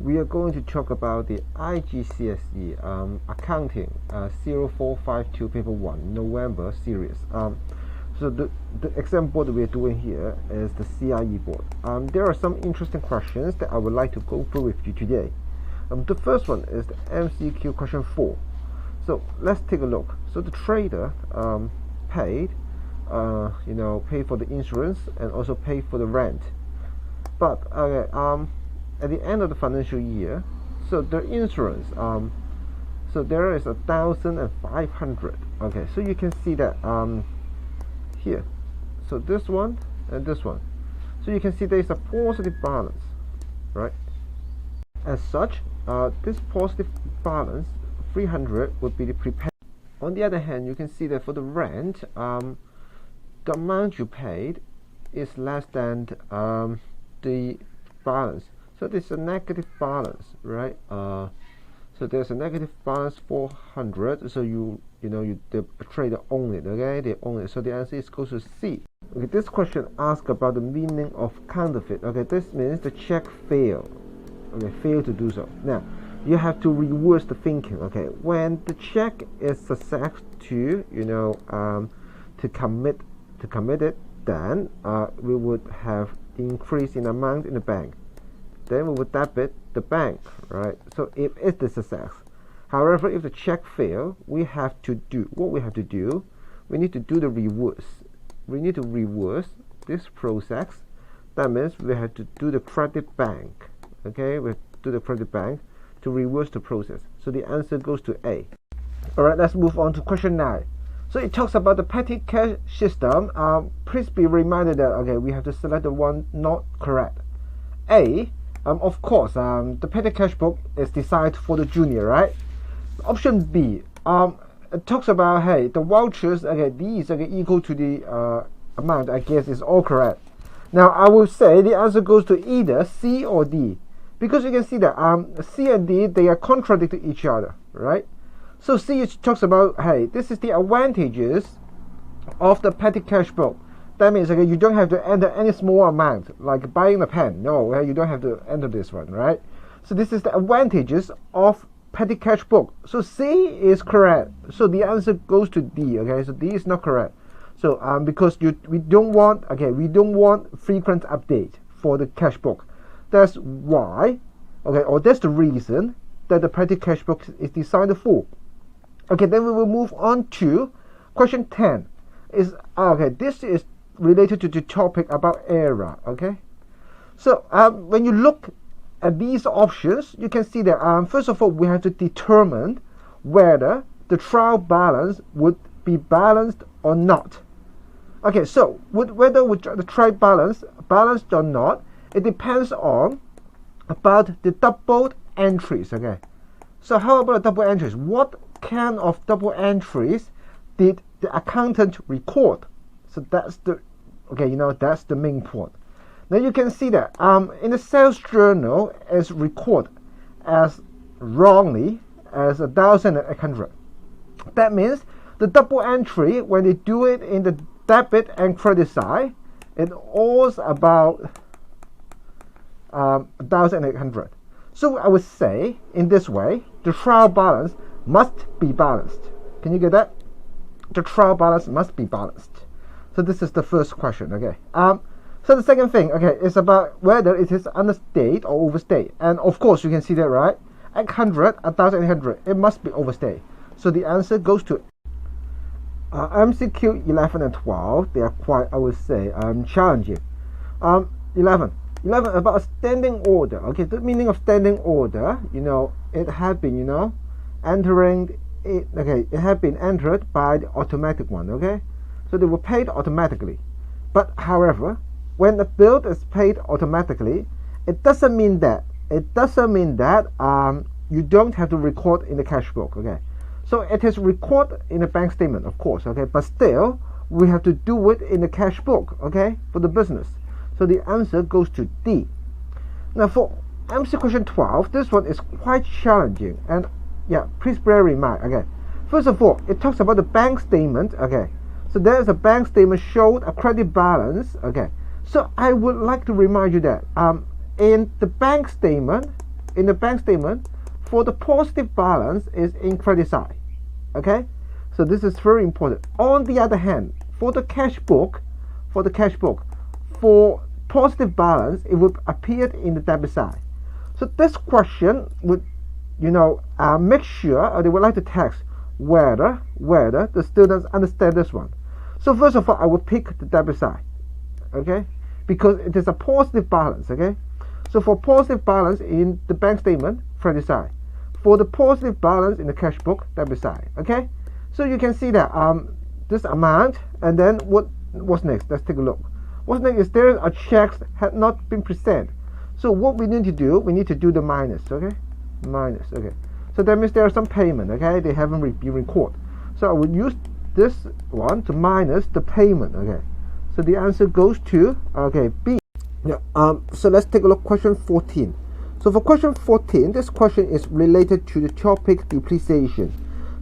we are going to talk about the IGCSE accounting 0452 paper 1 November series. So the exam board we are doing here is the CIE board. There are some interesting questions that I would like to go through with you today. The first one is the MCQ question 4. So let's take a look. So the trader paid for the insurance and also paid for the rent, but at the end of the financial year, so the insurance, so there is 1,500. Okay, so you can see that here, so this one and this one, so you can see there is a positive balance, right? As such, this positive balance 300 would be the prepaid. On the other hand, you can see that for the rent, the amount you paid is less than the balance. So there's a negative balance, right? So there's a negative balance 400. So the trader own it, okay? They own it. So the answer is goes to C. Okay, this question asks about the meaning of counterfeit. Okay, this means the check failed. Okay, failed to do so. Now you have to reverse the thinking. Okay, when the check is success to commit it, then we would have increase in amount in the bank. Then we would debit the bank, right? So if it's the success. However, if the check fail, we need to do the reverse. We need to reverse this process. That means we have to do the credit bank. Okay, we do the credit bank to reverse the process. So the answer goes to A. Alright, let's move on to question 9. So it talks about the petty cash system. Please be reminded that we have to select the one not correct. A, of course, the petty cash book is designed for the junior, right? Option B, it talks about the vouchers. These are equal to the amount. I guess is all correct. Now I will say the answer goes to either C or D, because you can see that C and D, they are contradicting each other, right? So C talks about this is the advantages of the petty cash book. That means you don't have to enter any small amount like buying a pen. No, you don't have to enter this one, right? So this is the advantages of petty cash book. So C is correct. So the answer goes to D. Okay, so D is not correct. So because we don't want frequent update for the cash book. That's why, or that's the reason that the petty cash book is designed for. Okay, then we will move on to question 10. This is related to the topic about error. Okay, so when you look at these options, you can see that first of all we have to determine whether the trial balance would be balanced or not. Okay, so whether the trial balance balanced or not, it depends on about the doubled entries. Okay, so how about the double entries? What kind of double entries did the accountant record? So that's the that's the main point. Now you can see that in the sales journal is recorded as wrongly as 1,800. That means the double entry, when they do it in the debit and credit side, it all's about 1,800. So I would say in this way the trial balance must be balanced. Can you get that? The trial balance must be balanced. So this is the first question. Okay. So the second thing, is about whether it is understated or overstated. And of course you can see that, right? 800, 1,800, it must be overstated. So the answer goes to MCQ 11 and 12. They are quite, I would say, challenging. 11 about a standing order. Okay, the meaning of standing order, it had been entering it. Okay, it had been entered by the automatic one. Okay, so they were paid automatically. But however, when the bill is paid automatically, it doesn't mean that you don't have to record in the cash book. Okay, so it is recorded in the bank statement, of course. Okay, but still we have to do it in the cash book. Okay, for the business. So the answer goes to D. Now for MC question 12, this one is quite challenging, and please bear in mind. Okay, first of all, it talks about the bank statement. Okay, so there is a bank statement showed a credit balance. Okay, so I would like to remind you that in the bank statement, in the bank statement, for the positive balance is in credit side. Okay, so this is very important. On the other hand, for the cash book, for positive balance, it would appear in the debit side. So this question would, make sure they would like to test whether the students understand this one. So first of all, I will pick the debit side, okay, because it is a positive balance. Okay, so for positive balance in the bank statement, credit side. For the positive balance in the cash book, debit side. Okay, so you can see that this amount, and then what's next? Let's take a look. What's next is there a check had not been presented. So what we need to do, we need to do the minus. Okay, minus. Okay, so that means there are some payment. Okay, they haven't been recorded. So I would use this one to minus the payment. Okay, so the answer goes to B. Yeah. So let's take a look. Question 14. So for question 14, this question is related to the topic depreciation.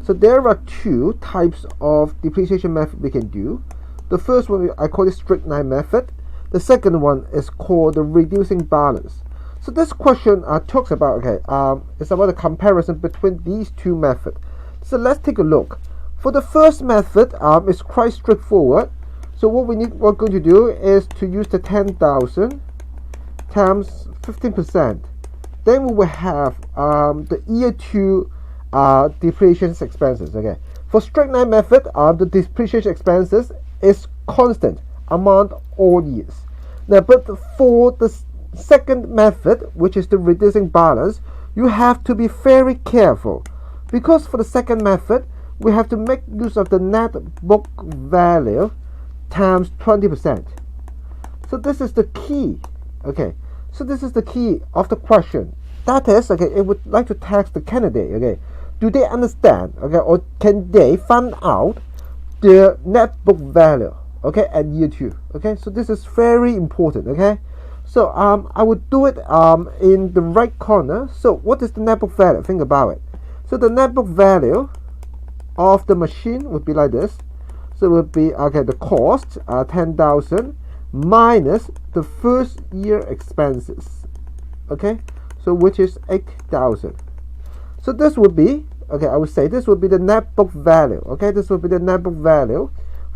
So there are two types of depreciation method we can do. The first one I call it straight line method. The second one is called the reducing balance. So this question talks about it's about the comparison between these two methods. So let's take a look. For the first method, it's quite straightforward. So what we're going to do is to use the 10,000 times 15%. Then we will have the year 2 depreciation expenses. Okay. For straight line method, the depreciation expenses is constant amount all years. Now, but for the second method, which is the reducing balance, you have to be very careful, because for the second method, we have to make use of the net book value times 20%. So this is the key. Okay, so this is the key of the question. That is, it would like to tax the candidate. Okay, do they understand? Okay, or can they find out the net book value? Okay, at year 2. Okay, so this is very important. Okay, so I would do it in the right corner. So what is the net book value? Think about it. So the net book value of the machine would be like this. So it would be the cost 10,000 minus the first year expenses. Okay, so which is 8,000. So this would be I would say this would be the net book value. Okay, this would be the net book value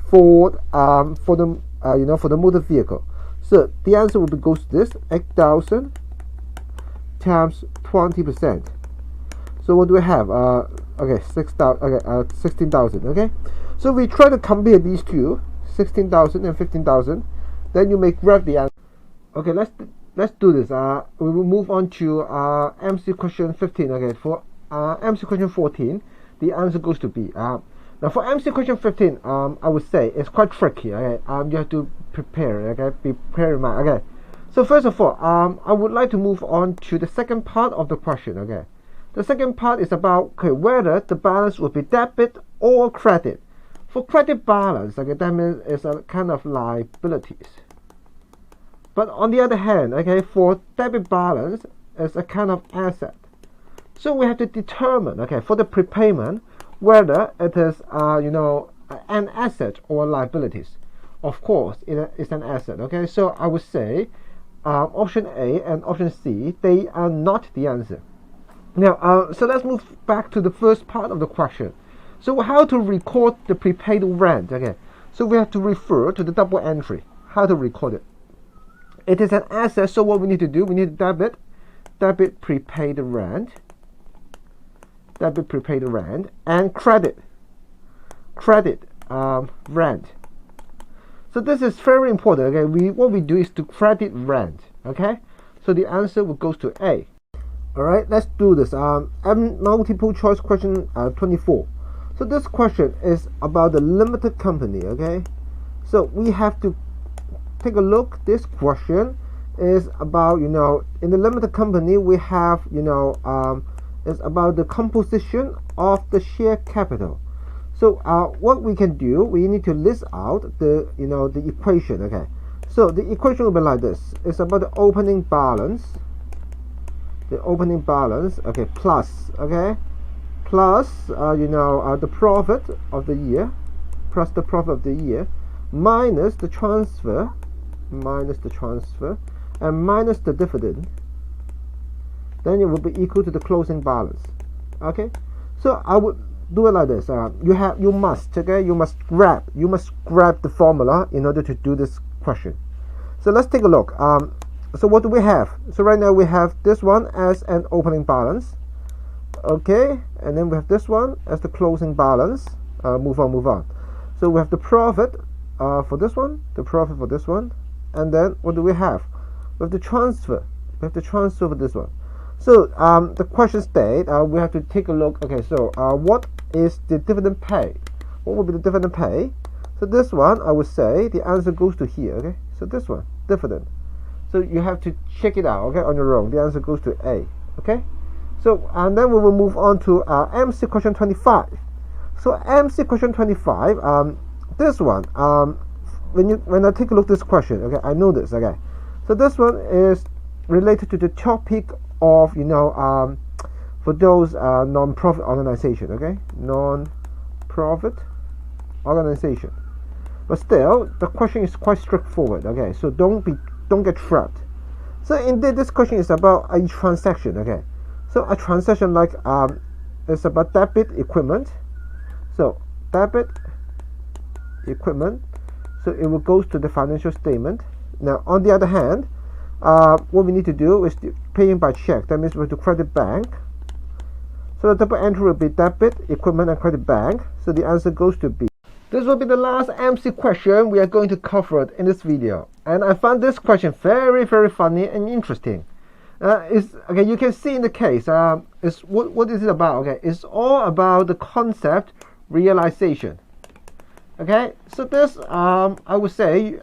for the for the motor vehicle. So the answer would be goes to this 8,000 times 20%. So what do we have? 16,000. Okay, so we try to compare these two, 16,000 and 15,000. Then you may grab the answer. Okay, let's do this. We will move on to MC question 15. Okay, for MC question 14, the answer goes to B. Now for MC question 15, I would say it's quite tricky. Okay, you have to prepare. Okay, be prepared in mind. Okay, so first of all, I would like to move on to the second part of the question. Okay, the second part is about whether the balance will be debit or credit. For credit balance, that means it's a kind of liabilities. But on the other hand, for debit balance, it's a kind of asset. So we have to determine, for the prepayment, whether it is, an asset or liabilities. Of course, it's an asset. Okay, so I would say option A and option C, they are not the answer. Now, so let's move back to the first part of the question. So how to record the prepaid rent? Okay, so we have to refer to the double entry. How to record it? It is an asset. So what we need to do? We need to debit prepaid rent. Debit prepaid rent and credit rent. So this is very important. Okay, what we do is to credit rent. Okay, so the answer will goes to A. All right, let's do this. Multiple choice question 24. So this question is about the limited company. Okay, so we have to take a look. This question is about in the limited company we have it's about the composition of the share capital. So what we can do, we need to list out the the equation. Okay, so the equation will be like this. It's about the opening balance. The opening balance. Okay, plus plus the profit of the year, plus the profit of the year, minus the transfer, and minus the dividend, then it will be equal to the closing balance. Okay, so I would do it like this. You must grab the formula in order to do this question. So let's take a look. So what do we have? So right now we have this one as an opening balance. Okay, and then we have this one as the closing balance. Move on. So we have the profit for this one, the profit for this one, and then what do we have? We have the transfer. We have the transfer for this one. So the question state, we have to take a look. Okay, so what is the dividend pay? What will be the dividend pay? So this one, I would say the answer goes to here. Okay, so this one, dividend. So you have to check it out. Okay, on your own. The answer goes to A. Okay. So and then we will move on to MC question 25. So MC question 25. This one. When I take a look at this question. Okay, I know this. Okay. So this one is related to the topic of for those non-profit organization. Okay, non-profit organization. But still, the question is quite straightforward. Okay, so don't get trapped. So indeed, this question is about a transaction. Okay, so a transaction like it's about debit equipment. So debit equipment. So it will go to the financial statement. Now, on the other hand, what we need to do is paying by check. That means we have to credit bank. So the double entry will be debit equipment and credit bank. So the answer goes to B. This will be the last MC question we are going to cover it in this video, and I found this question very funny and interesting. Okay, you can see in the case. What is it about? Okay, it's all about the concept realization. Okay, so this I would say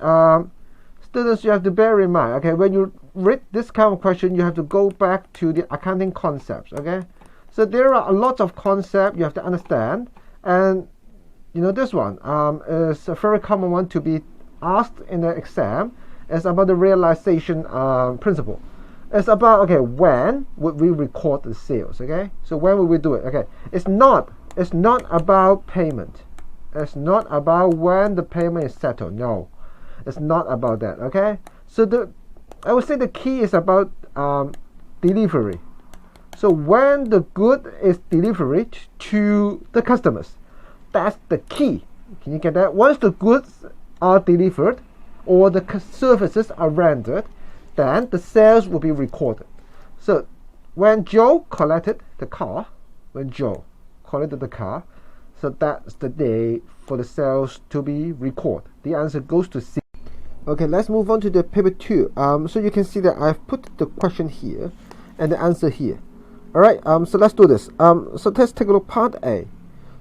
students, you have to bear in mind. Okay, when you read this kind of question, you have to go back to the accounting concepts. Okay, so there are a lot of concepts you have to understand, and this one is a very common one to be asked in the exam. It's about the realization principle. It's about, okay, when would we record the sales? Okay, so when would we do it? Okay, it's not about payment. It's not about when the payment is settled. No, it's not about that. Okay, so I would say the key is about delivery. So when the good is delivered to the customers, that's the key. Can you get that? Once the goods are delivered or the services are rendered, then the sales will be recorded. So when Joe collected the car, so that's the day for the sales to be recorded. The answer goes to C. Okay, let's move on to the paper 2. So you can see that I've put the question here and the answer here. Alright, so let's do this. So let's take a look at part A.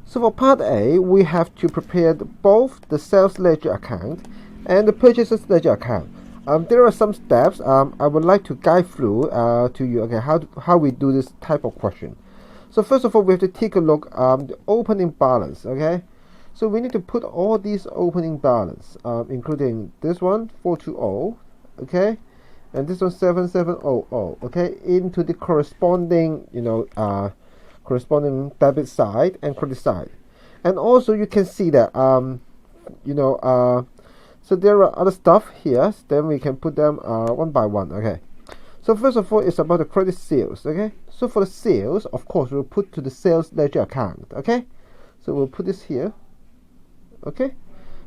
So for part A, we have to prepare both the sales ledger account and the purchases ledger account. There are some steps I would like to guide through to you. Okay, how we do this type of question. So first of all, we have to take a look the opening balance. Okay, so we need to put all these opening balance, including this one 420, okay, and this one 7700, okay, into the corresponding corresponding debit side and credit side. And also you can see that so there are other stuff here, then we can put them one by one. Okay, so first of all, it's about the credit sales. Okay, so for the sales, of course, we'll put to the sales ledger account. Okay, so we'll put this here. Okay,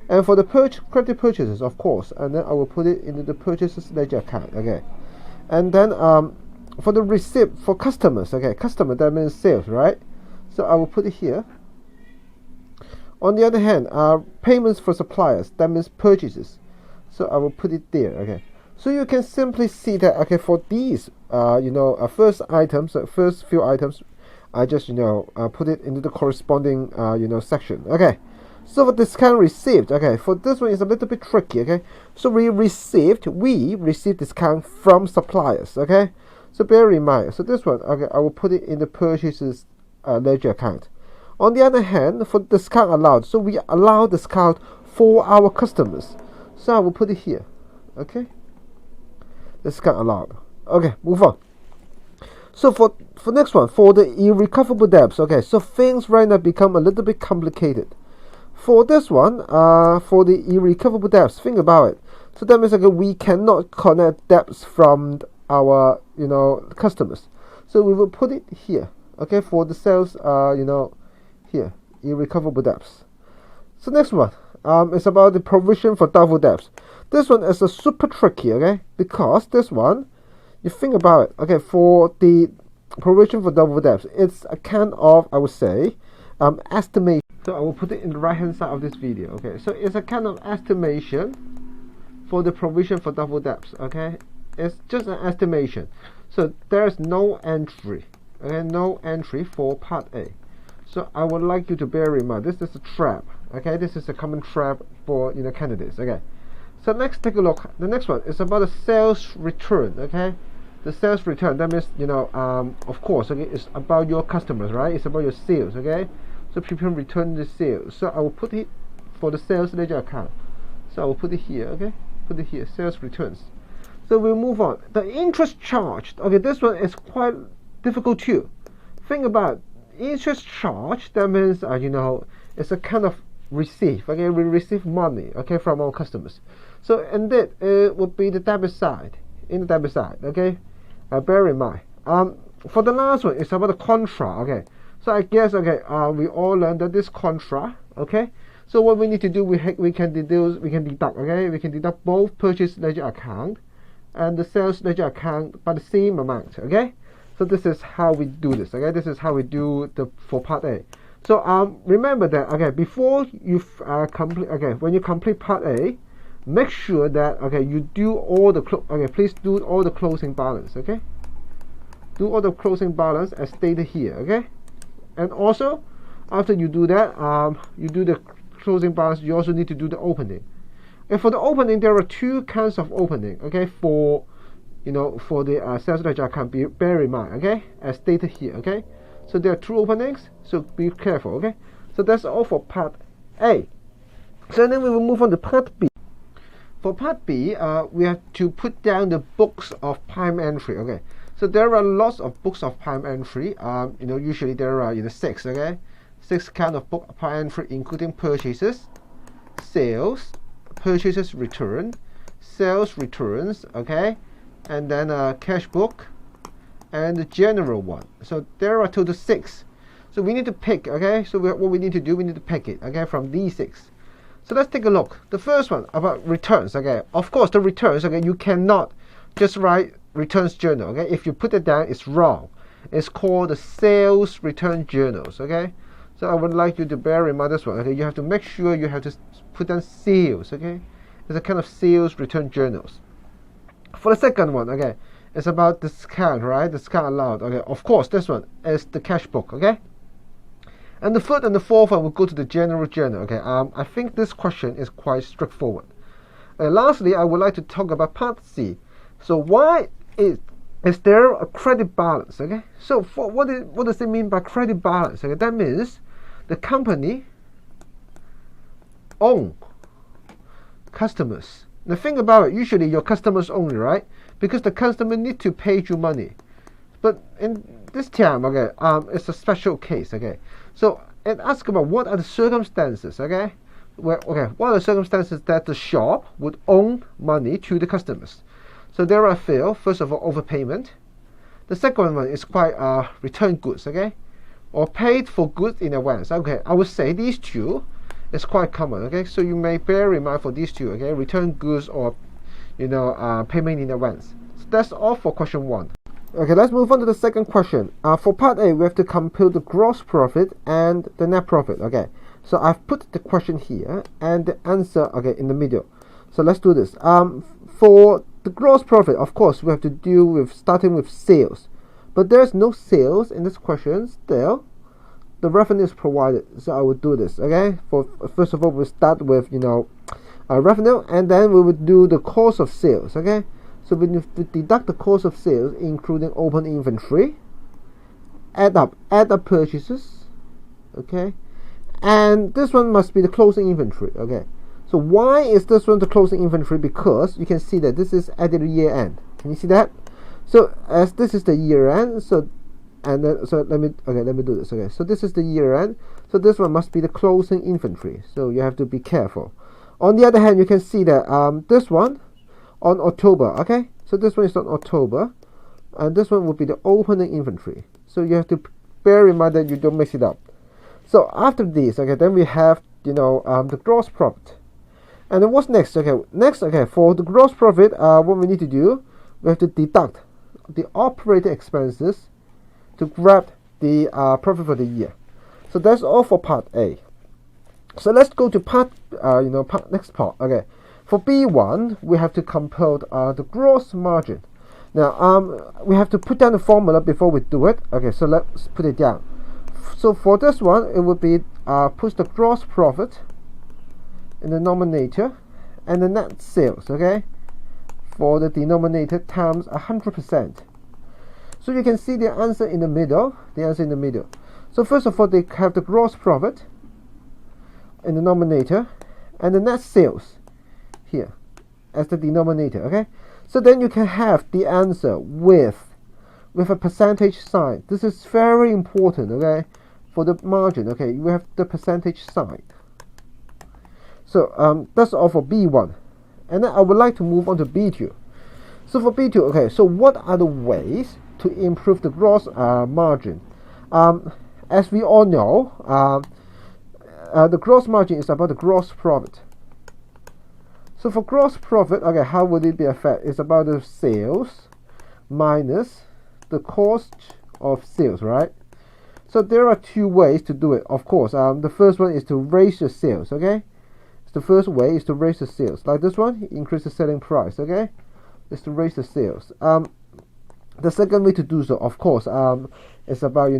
and for the credit purchases, of course, and then I will put it into the purchases ledger account. Okay, and then for the receipt for customers, okay, customer, that means sales, right? So I will put it here. On the other hand, payments for suppliers, that means purchases. So I will put it there. Okay, so you can simply see that. Okay, for these first items, first few items, I just put it into the corresponding section. Okay, so for discount received, okay, for this one is a little bit tricky. Okay, so we received discount from suppliers. Okay, so bear in mind. So this one, okay, I will put it in the purchases ledger account. On the other hand, for discount allowed, so we allow discount for our customers. So I will put it here. Okay, discount allowed. Okay, move on. So for next one, for the irrecoverable debts, okay, so things right now become a little bit complicated. For this one, for the irrecoverable debts, think about it. So that means we cannot collect debts from our customers. So we will put it here, okay, for the sales, here, irrecoverable debts. So next one is about the provision for doubtful debts. This one is a super tricky, okay, because this one, you think about it, okay, for the provision for doubtful debts, it's a kind of, I would say, estimation. So I will put it in the right hand side of this video, okay. So it's a kind of estimation for the provision for doubtful debts, okay. It's just an estimation. So there's no entry, okay, no entry for part A. So I would like you to bear in mind, this is a trap, okay. This is a common trap for candidates, okay. So let's take a look. The next one is about the sales return, okay. The sales return, that means of course, okay, it's about your customers, right? It's about your sales, okay. So people return the sales. So I will put it for the sales ledger account. So I will put it here, okay. Put it here, sales returns. So we'll move on. The interest charged, okay, this one is quite difficult too. Think about interest charge. That means it's a kind of receive, okay. We receive money, okay, from our customers. So indeed it would be the debit side, in the debit side, okay. Bear in mind. For the last one, it's about the contra, okay. So I guess, okay, we all learned that this contra, okay. So what we need to do, we can deduct, okay. We can deduct both purchase ledger account and the sales ledger account by the same amount, okay. So this is how we do this, okay. This is how we do for part A. So remember that, okay, before you complete, okay, when you complete part A, make sure that, okay, you do all the please do all the closing balance, okay. Do all the closing balance as stated here, okay. And also after you do that, you do the closing balance, you also need to do the opening. And for the opening, there are two kinds of opening, okay, for for the sales ledger account. Bear in mind, okay, as stated here, okay. So there are two openings, so be careful, okay. So that's all for part A. So then we will move on to part B. For part B, we have to put down the books of prime entry, okay. So there are lots of books of prime entry. Usually there are 6, okay, 6 kind of book of prime entry, including purchases, sales, purchases return, sales returns, okay, and then cash book, and the general one. So there are total 6. So we need to pick, okay. So what we need to do, we need to pick it, okay, from these 6. So let's take a look. The first one about returns, okay. Of course, the returns, okay, you cannot just write returns journal, okay. If you put it down, it's wrong. It's called the sales return journals, okay. So I would like you to bear in mind this one, okay. You have to make sure you have to put down sales, okay. It's a kind of sales return journals. For the second one, okay, it's about discount, right? Discount allowed, okay. Of course, this one is the cash book, okay. And the third and the fourth one will go to the general journal, okay. I think this question is quite straightforward. Lastly, I would like to talk about part C. So why is there a credit balance, okay? So what does it mean by credit balance? Okay, that means the company own customers. Now think about it. Usually your customers only, right? Because the customer need to pay you money. But in this time, okay, it's a special case, okay. So it asks about what are the circumstances, okay? What are the circumstances that the shop would own money to the customers? So there are a few. First of all, overpayment. The second one is quite return goods, okay, or paid for goods in advance. Okay, I would say these two is quite common, okay. So you may bear in mind for these two, okay, return goods or payment in advance. So that's all for question 1. Okay, let's move on to the second question. For part A, we have to compute the gross profit and the net profit, okay. So I've put the question here and the answer, okay, in the middle. So let's do this. For the gross profit, of course, we have to deal with starting with sales, but there's no sales in this question. Still, the revenue is provided, so I will do this, okay. First of all, we'll start with revenue, and then we will do the cost of sales, okay. So we need to deduct the cost of sales, including open inventory, add up purchases, okay, and this one must be the closing inventory, okay. So why is this one the closing inventory? Because you can see that this is at the year end. Can you see that? So as this is the year end, so let me do this, okay. So this is the year end, so this one must be the closing inventory, so you have to be careful. On the other hand, you can see that this one on October, okay. So this one is on October, and this one will be the opening inventory. So you have to bear in mind that you don't mix it up. So after this, okay, then we have the gross profit. And then what's next? Okay, for the gross profit, what we need to do, we have to deduct the operating expenses to grab the profit for the year. So that's all for part A. So let's go to next part. Okay, for B1, we have to compute the gross margin. Now, we have to put down the formula before we do it. Okay, so let's put it down. So for this one, it would be put the gross profit in the numerator and the net sales, okay, for the denominator times 100%. So you can see the answer in the middle. So first of all, they have the gross profit in the numerator and the net sales here as the denominator, okay. So then you can have the answer with a percentage sign. This is very important, okay, for the margin. Okay, you have the percentage sign. So that's all for B1, and then I would like to move on to B2. So for B2, okay, so what are the ways to improve the gross margin? As we all know, the gross margin is about the gross profit. So for gross profit, okay, how would it be affected? It's about the sales minus the cost of sales, right? So there are two ways to do it. Of course, the first one is to raise the sales, okay? The first way is to raise the sales. Like this one, increase the selling price, okay? Is to raise the sales. The second way to do so, of course, is about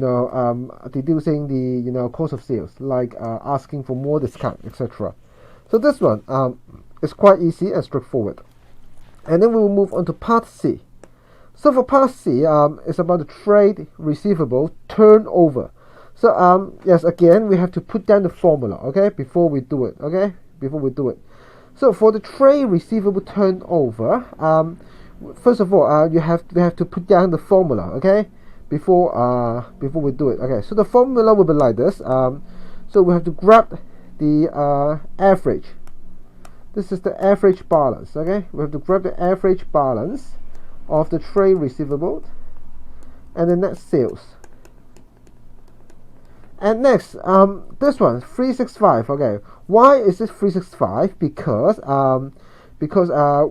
deducing the cost of sales, like asking for more discount, etc. So this one is quite easy and straightforward. And then we will move on to part C. So for part C, it's about the trade receivable turnover. So yes, again, we have to put down the formula, okay, before we do it, okay, So for the trade receivable turnover, first of all, we have to put down the formula, okay, before we do it, okay. So the formula will be like this. So we have to grab the average. This is the average balance, okay. We have to grab the average balance of the trade receivable and the net sales. And next, this one, 365. Okay, why is it 365? Because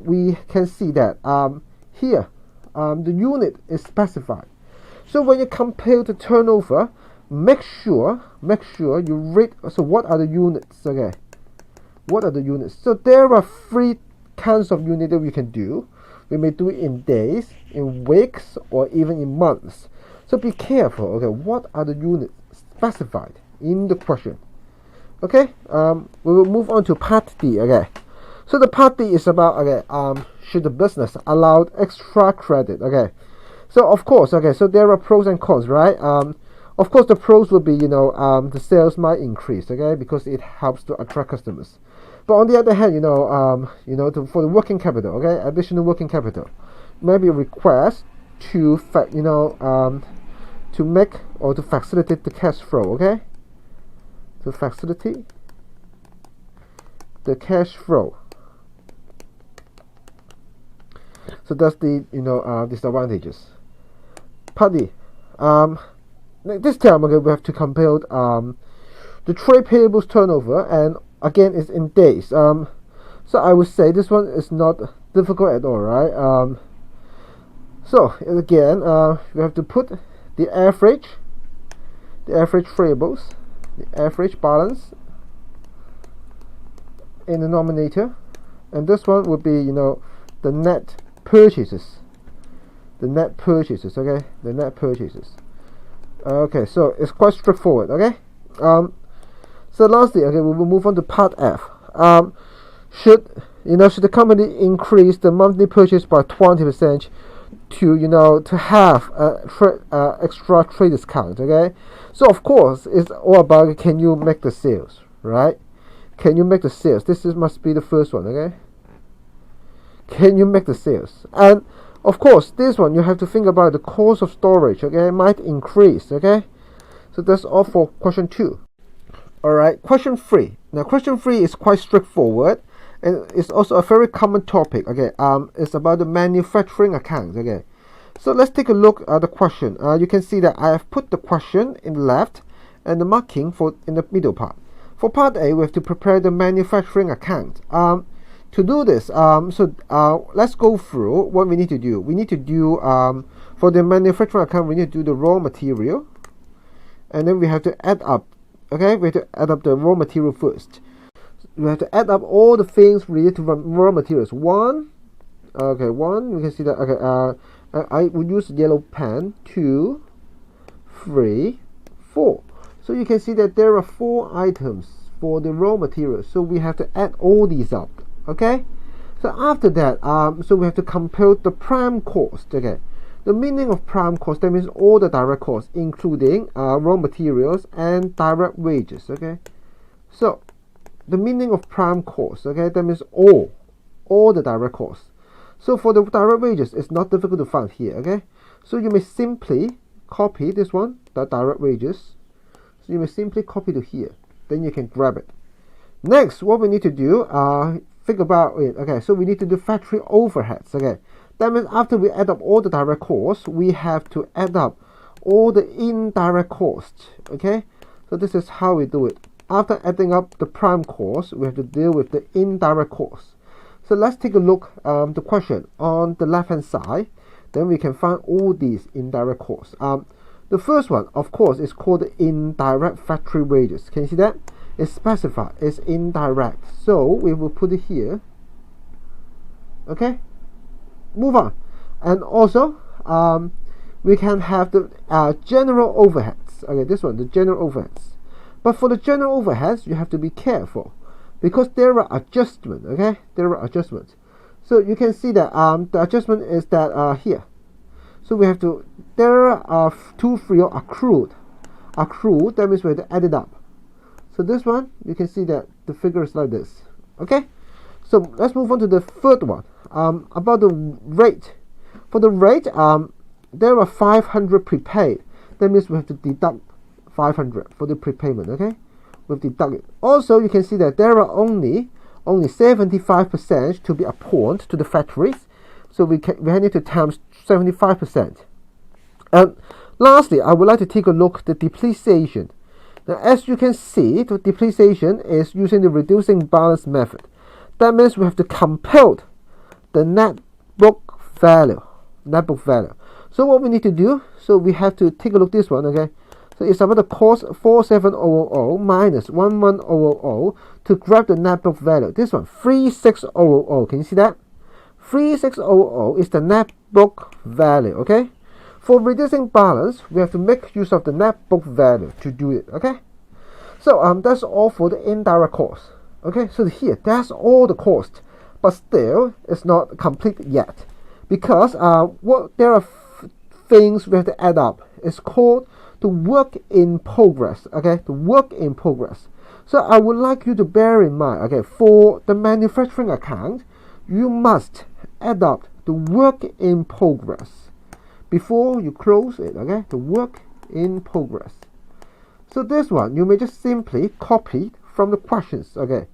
we can see that here the unit is specified. So when you compare the turnover, make sure you read. So what are the units? Okay, what are the units? So there are three kinds of unit that we can do. We may do it in days, in weeks, or even in months. So be careful. Okay, what are the units specified in the question? Okay, we will move on to part D. Okay, so the part D is about should the business allow extra credit? Okay, so of course, so there are pros and cons, right? Of course, the pros will be the sales might increase, okay, because it helps to attract customers. But on the other hand, for the working capital, okay, additional working capital, maybe a request to to make or to facilitate the cash flow, okay, to facilitate the cash flow. So that's the disadvantages. Part D. This time, okay, we have to compare the trade payables turnover, and again, it's in days. So I would say this one is not difficult at all, right? So again, we have to put the average payables, the average balance in the numerator, and this one would be the net purchases. Okay, the net purchases. Okay, so it's quite straightforward. Okay. So lastly, okay, we will move on to part F. Should the company increase the monthly purchase by 20% to have extra trade discount? Okay, so of course it's all about, can you make the sales, right? Can you make the sales? Must be the first one. Okay, can you make the sales? And of course, this one you have to think about the cost of storage. Okay, might increase. Okay, so that's all for question 2. Alright, question 3. Now question 3 is quite straightforward, and it's also a very common topic. Okay, it's about the manufacturing accounts. Okay, So let's take a look at the question. You can see that I have put the question in the left and the marking for in the middle part. For part A, we have to prepare the manufacturing account. To do this, let's go through what we need to do. We need to do, for the manufacturing account, we need to do the raw material. And then we have to add up, okay? We have to add up the raw material first. We have to add up all the things related to raw materials. One, you can see that, okay, I would use yellow pen. 2, 3, 4. So you can see that there are 4 items for the raw materials. So we have to add all these up, okay? So after that, so we have to compute the prime cost, okay? The meaning of prime cost, that means all the direct costs, including raw materials and direct wages, okay? So the meaning of prime cost, okay, that means all the direct costs. So for the direct wages, it's not difficult to find here, okay? So you may simply copy this one, the direct wages. So you may simply copy to here. Then you can grab it. Next, what we need to do, think about it, okay? So we need to do factory overheads, okay? That means after we add up all the direct costs, we have to add up all the indirect costs, okay? So this is how we do it. After adding up the prime costs, we have to deal with the indirect costs. So let's take a look at the question on the left hand side. Then we can find all these indirect costs. The first one, of course, is called the indirect factory wages. Can you see that? It's specified, it's indirect. So we will put it here. Okay? Move on. And also, we can have the general overheads. Okay, this one, the general overheads. But for the general overheads, you have to be careful, because there are adjustments, okay? There are adjustments. So you can see that the adjustment is that here. So we have to, there are 2 fields accrued. Accrued, that means we have to add it up. So this one, you can see that the figure is like this, okay? So let's move on to the third one, about the rate. For the rate, there are 500 prepaid. That means we have to deduct 500 for the prepayment, okay? We've deducted. Also, you can see that there are only 75% to be apportioned to the factories. So we need to times 75%. And lastly, I would like to take a look at the depreciation. Now, as you can see, the depreciation is using the reducing balance method. That means we have to compute the net book value. Net book value. So what we need to do, so we have to take a look at this one, okay? So it's about the cost 47000 minus 11000 to grab the net book value. This one, 3600. Can you see that? 3600 is the net book value, okay? For reducing balance, we have to make use of the net book value to do it, okay? So that's all for the indirect cost, okay? So here, that's all the cost, but still, it's not complete yet, because there are things we have to add up. It's called the work in progress, okay? The work in progress. So I would like you to bear in mind, okay, for the manufacturing account, you must add up the work in progress before you close it, okay? The work in progress. So this one, you may just simply copy from the questions, okay?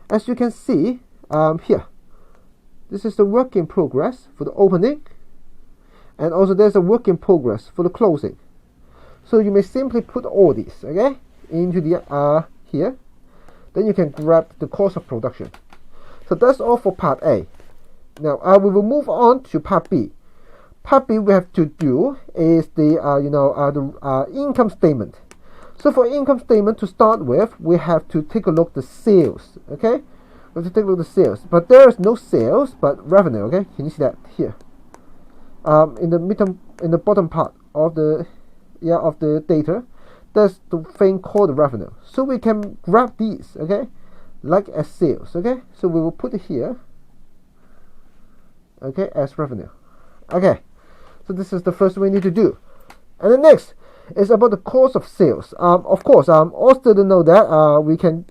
As you can see here, this is the work in progress for the opening, and also there's a work in progress for the closing. So you may simply put all these, okay, into the here. Then you can grab the cost of production. So that's all for part A. Now we will move on to part B. Part B we have to do is the income statement. So for income statement, to start with, we have to take a look at the sales, okay? We have to take a look at the sales, but there is no sales but revenue, okay? Can you see that here? In the bottom part of the data, that's the thing called the revenue. So we can grab these, okay, like as sales, okay? So we will put it here, okay, as revenue. Okay, so this is the first we need to do. And the next is about the cost of sales. Of course, all students know that we can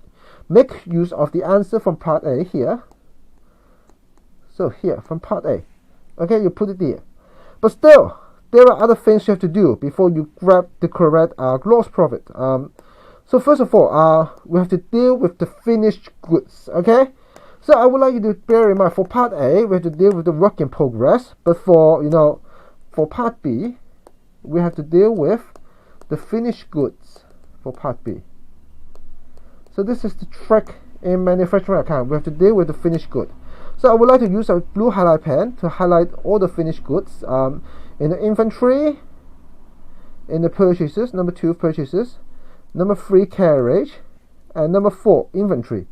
make use of the answer from part A here. So here, from part A, okay, you put it here. But still, there are other things you have to do before you grab the correct gross profit. So first of all, we have to deal with the finished goods, okay? So I would like you to bear in mind, for part A, we have to deal with the work in progress. But for, for part B, we have to deal with the finished goods for part B. So this is the trick in manufacturing account. We have to deal with the finished good. So I would like to use a blue highlight pen to highlight all the finished goods in the inventory, in the purchases, number 2 purchases, number 3 carriage, and number 4 inventory.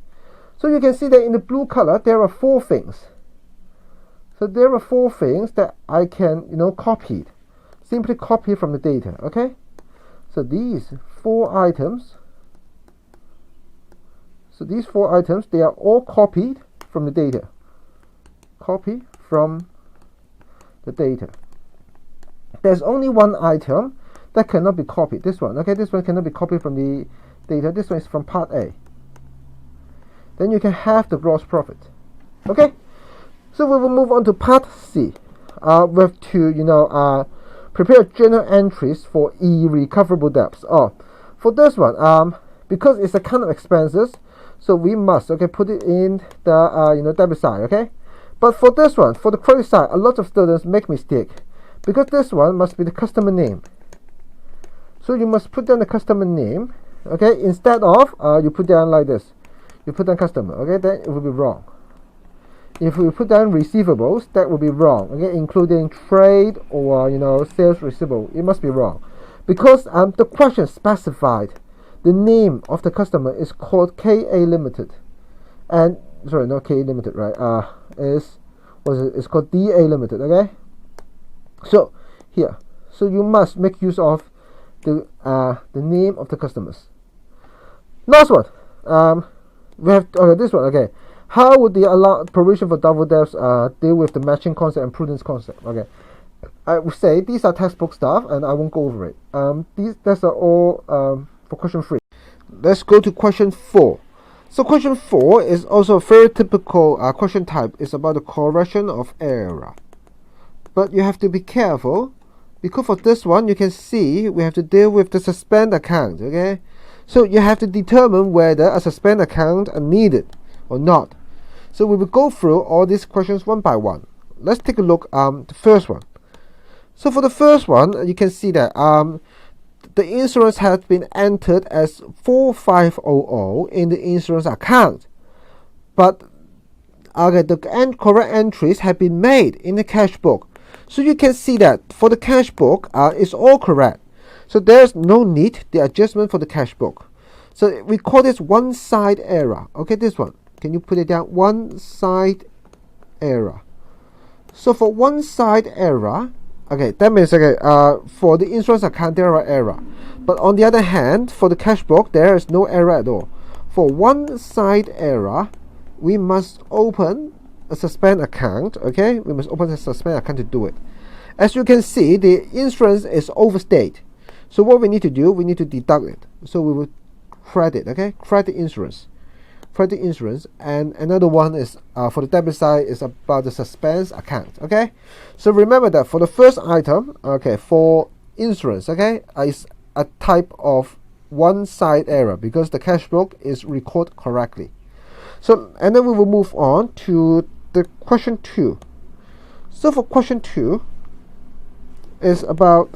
So you can see that in the blue color there are 4 things. So there are 4 things that I can copy. Simply copy from the data. Okay. So these 4 items. So these 4 items, they are all copied from the data. Copy from the data. There's only one item that cannot be copied. This one. Okay, this one cannot be copied from the data. This one is from part A. Then you can have the gross profit. Okay. So we will move on to part C. We have to prepare journal entries for irrecoverable debts. For this one, because it's a kind of expenses, so we must put it in the debit side. Okay. But for this one, for the credit side, a lot of students make mistake because this one must be the customer name. So you must put down the customer name. Okay. Instead of you put down like this, you put down customer. Okay. Then it will be wrong. If we put down receivables, that will be wrong. Okay, including trade or sales receivable, it must be wrong, because the question specified the name of the customer is called KA Limited, and sorry, not KA Limited, right? It's called DA Limited. Okay, so here, so you must make use of the name of the customers. Last one, we have this one. Okay. How would the provision for doubtful debts deal with the matching concept and prudence concept? Okay, I would say these are textbook stuff, and I won't go over it. That's all for question 3. Let's go to question 4. So question 4 is also a very typical question type. It's about the correction of error, but you have to be careful because for this one you can see we have to deal with the suspend account. Okay, so you have to determine whether a suspend account are needed or not. So we will go through all these questions one by one. Let's take a look the first one. So for the first one, you can see that the insurance has been entered as 4500 in the insurance account, but the correct entries have been made in the cash book. So you can see that for the cash book it's all correct. So there's no need the adjustment for the cash book. So we call this one side error. Okay, this one. Can you put it down? One side error. So for one side error, okay, that means for the insurance account there are error, but on the other hand, for the cash book there is no error at all. For one side error, we must open a suspend account. Okay, we must open a suspend account to do it. As you can see, the insurance is overstayed. So what we need to do, we need to deduct it. So we will credit. Okay, credit insurance. Credit insurance, and another one is for the debit side is about the suspense account. Okay, so remember that for the first item, okay, for insurance, okay, is a type of one side error because the cash book is recorded correctly. So and then we will move on to the question 2. So for question 2 is about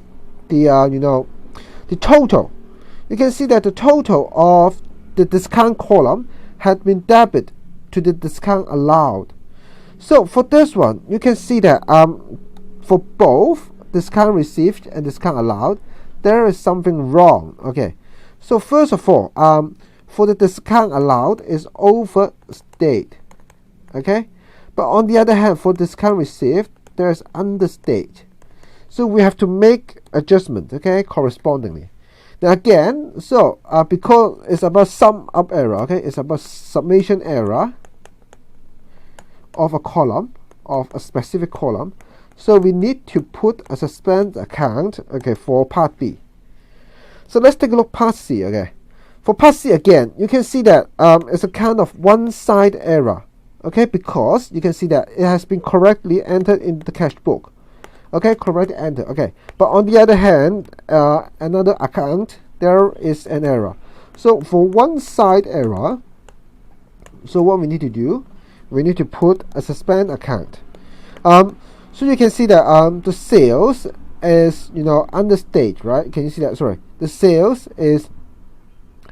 the the total. You can see that the total of the discount column had been debited to the discount allowed. So for this one, you can see that for both discount received and discount allowed, there is something wrong. Okay, so first of all, for the discount allowed is overstayed. Okay, but on the other hand, for discount received, there is understayed. So we have to make adjustment. Okay, correspondingly. Now again, so because it's about sum up error, okay, it's about summation error of a column, of a specific column. So we need to put a suspense account, okay, for part B. So let's take a look part C. Okay, for part C again, you can see that it's a kind of one side error. Okay, because you can see that it has been correctly entered in the cash book. Okay, correct enter. Okay, but on the other hand, another account there is an error. So for one side error, so what we need to do, we need to put a suspend account. So you can see that the sales is understated, right? Can you see that? Sorry, the sales is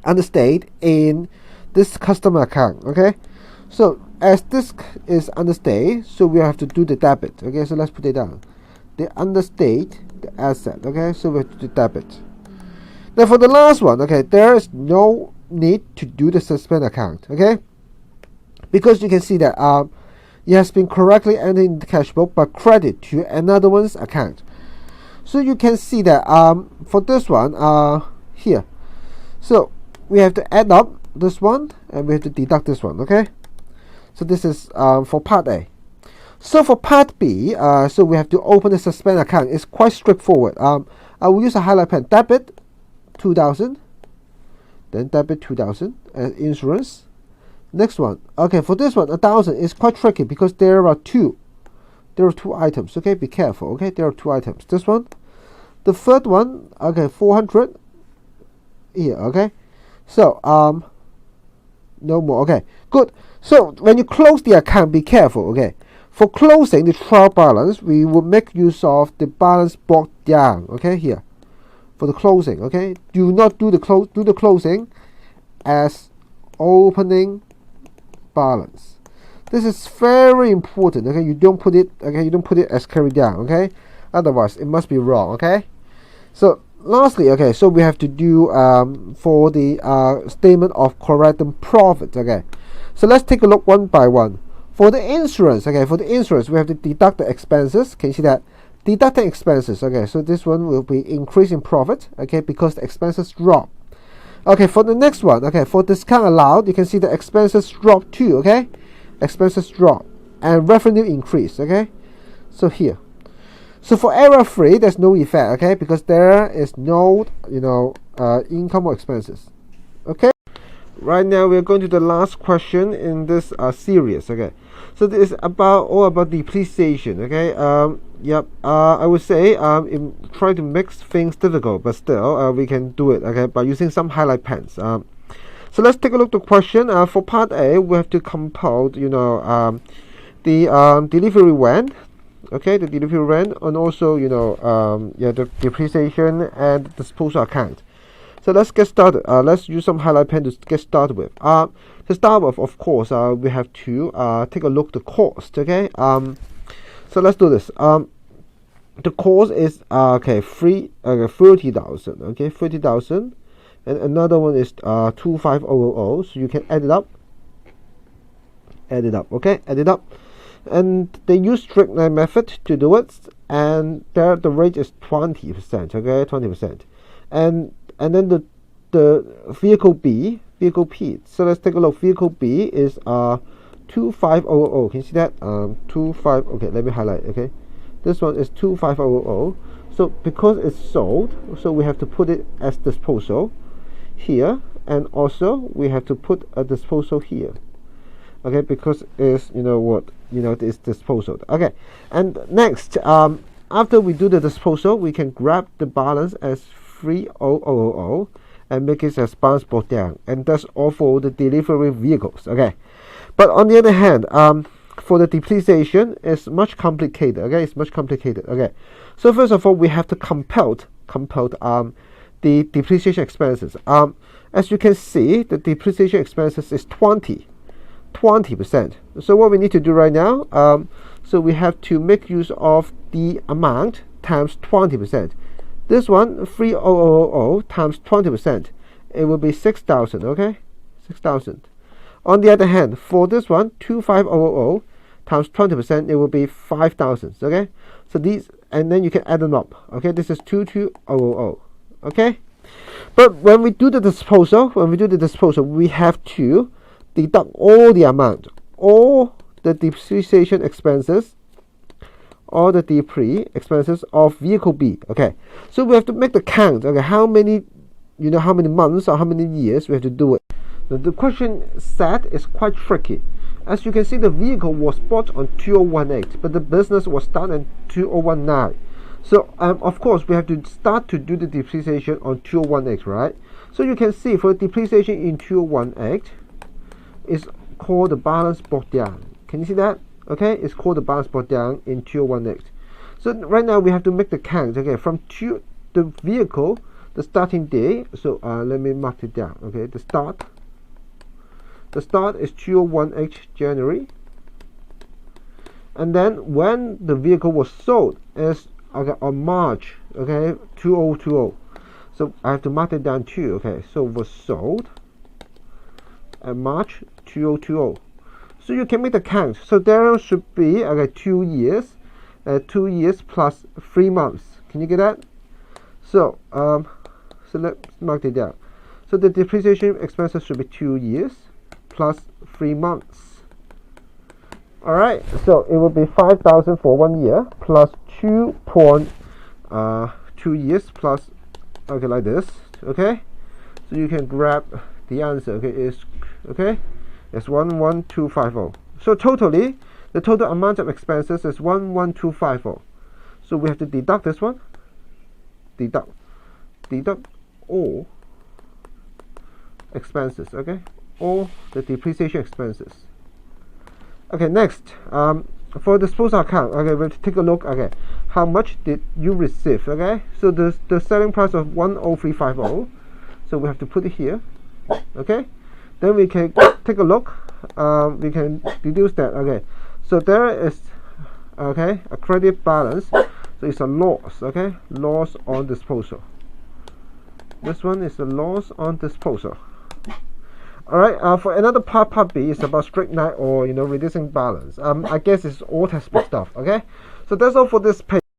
understated in this customer account. Okay, so as this is understated, so we have to do the debit. Okay, so let's put it down. The understate the asset. Okay, so we have to do debit. Now for the last one, okay, there is no need to do the suspend account. Okay, because you can see that it has been correctly entered in the cash book but credit to another one's account. So you can see that for this one here, so we have to add up this one and we have to deduct this one. Okay, so this is for part A. So for part B, so we have to open the suspend account. It's quite straightforward. I will use a highlight pen. Debit 2,000, then debit 2,000 and insurance. Next one, okay, for this one 1,000 is quite tricky because there are two items. Okay, be careful. Okay, there are two items. This one, the third one, okay, 400 here. Okay, so no more. Okay, good. So when you close the account, be careful. Okay, for closing the trial balance, we will make use of the balance brought down. Okay, here for the closing. Okay, do not do the closing as opening balance. This is very important. Okay, you don't put it as carry down. Okay, otherwise it must be wrong. Okay, so lastly, okay, so we have to do for the statement of corrected profit. Okay, so let's take a look one by one. For the insurance, okay, for the insurance we have to deduct the expenses. Can you see that? Deducting expenses. Okay, so this one will be increase in profit. Okay, because the expenses drop. Okay, for the next one, okay, for discount allowed, you can see the expenses drop too. Okay, expenses drop and revenue increase. Okay, so here, so for error free, there's no effect. Okay, because there is no income or expenses. Okay, right now we are going to the last question in this series. Okay, so this is all about depreciation. Okay, I would say try to make things difficult, but still we can do it. Okay, by using some highlight pens. So let's take a look at the question. For part A, we have to compute the delivery rent. Okay, the delivery rent, and also the depreciation and disposal account. So let's get started. Let's use some highlight pen to get started with. To start with, of course, we have to take a look at the cost. Okay, so let's do this. The cost is 30,000. Okay, 30,000, and another one is 25,000. So you can add it up. Okay, add it up, and they use strict line method to do it, and there the rate is 20%. Okay, 20%, and then the vehicle B. So let's take a look. Vehicle B is 25,000. Can you see that? 25. Okay, let me highlight. Okay, this one is 25,000. So because it's sold, so we have to put it as disposal here, and also we have to put a disposal here. Okay, because it's it's disposal. Okay, and next, after we do the disposal, we can grab the balance as 30,000 and make it as balance brought down, and that's all for the delivery vehicles. Okay, but on the other hand, for the depreciation, it's much complicated. Okay, it's much complicated. Okay, so first of all, we have to compute the depreciation expenses. As you can see, the depreciation expenses is 20%. So what we need to do right now, so we have to make use of the amount times 20%. This one, 30,000 times 20%, it will be 6,000. Okay, 6,000. On the other hand, for this one, 25,000 times 20%, it will be 5,000. Okay, so these, and then you can add them up. Okay, this is 22,000. Okay, but when we do the disposal, we have to deduct all the amount, all the depreciation expenses, all the depre expenses of vehicle B. Okay, so we have to make the count. Okay, how many months or how many years we have to do it. Now, the question set is quite tricky. As you can see, the vehicle was bought on 2018, but the business was started in 2019. So of course we have to start to do the depreciation on 2018, right? So you can see for depreciation in 2018 is called the balance brought down. Can you see that? okay, is called the balance brought down in 201X. So right now we have to make the count, okay, from the vehicle, the starting day. So let me mark it down, okay. The start is 201H January, and then when the vehicle was sold is, okay, on March, okay, 2020. So I have to mark it down too, okay. So was sold at March 2020. So you can make the count. So there should be, okay, 2 years, 2 years plus 3 months. Can you get that? So so let's mark it down. So the depreciation expenses should be 2 years plus 3 months. All right. So it will be 5,000 for 1 year plus 2 years plus, okay, like this. Okay. So you can grab the answer. Okay, is, okay, it's 11250. So totally, the total amount of expenses is 11250. So we have to deduct this one. Deduct all expenses, okay, all the depreciation expenses. Okay, next, for disposal account, okay, we'll take a look, okay, how much did you receive, okay. So the selling price of 10350, so we have to put it here, okay. Then we can take a look, we can deduce that, okay. So there is, okay, a credit balance, so it's a loss, okay, loss on disposal. This one is a loss on disposal. All right. For another part B is about straight line or reducing balance. I guess it's all textbook stuff. Okay. So that's all for this page.